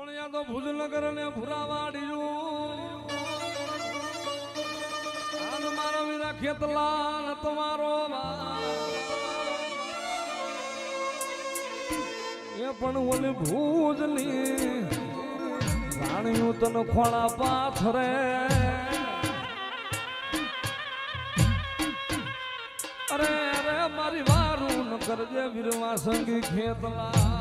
પણ તો ભુજનગર ને ભુરાવાડિયું આન મારા વીરા ખેતલાલ તમારો એ પણ ઓલી ભુજની રાણીયું તને ખોળા પાથરે અરે અરે મારી વારું ન કરજે વીરવા સંગી ખેતલા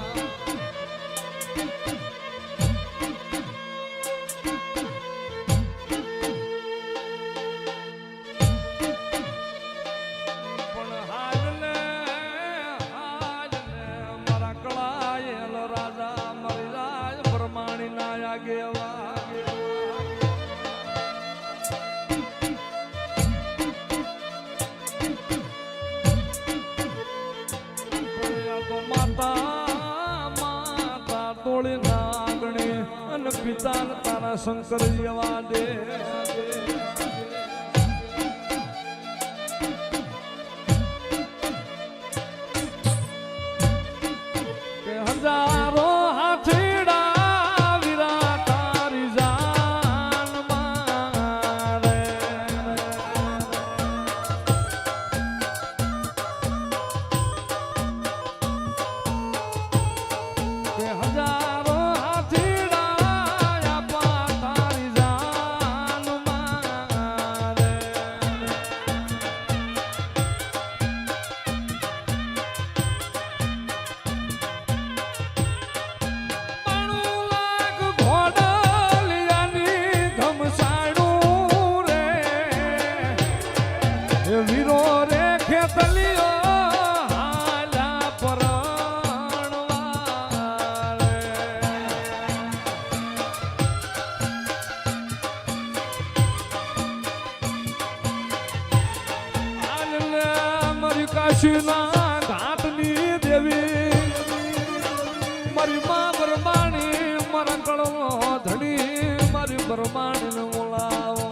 પિતા તારા શંકર જેવા દે કે હજારો હાથીડા વીરા તારી જાન મારે કે હજારો વીરો રે ખેતલીઓ હાલા પરણવાળે આલને મારી કાશીના ઘાટની દેવી મારી માં બરમાણી મારા કળનો ધણી મારી બરમાણીને બોલાવો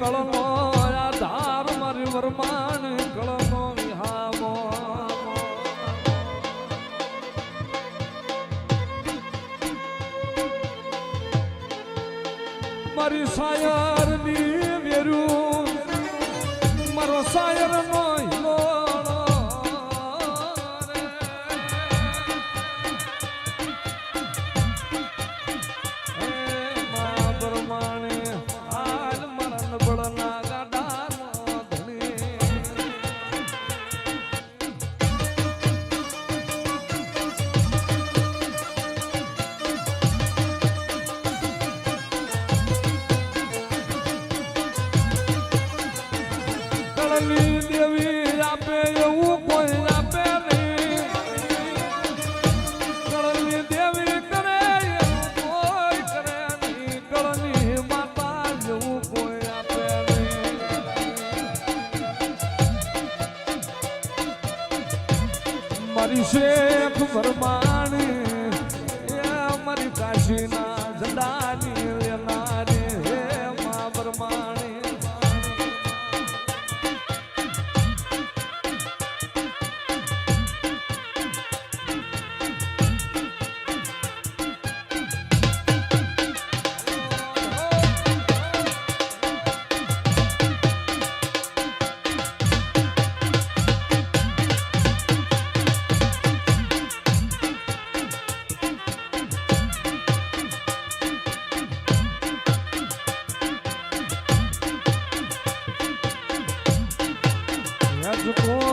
કળનો આધાર મારી વરમાન કળનો વિહામો મારી સાયર ની વેરું મારો સાયર નો હિલો દેવી આપે એવું કોઈ આપે નહીં કળની દેવી કરે એવું કોઈ કરે નહીં કળની માતા જેવું કોઈ આપે નહીં મારી શેખ ભરમાણી એ મારી કાશીના ઝંડાની લેનારી હે મા ભરમાણી को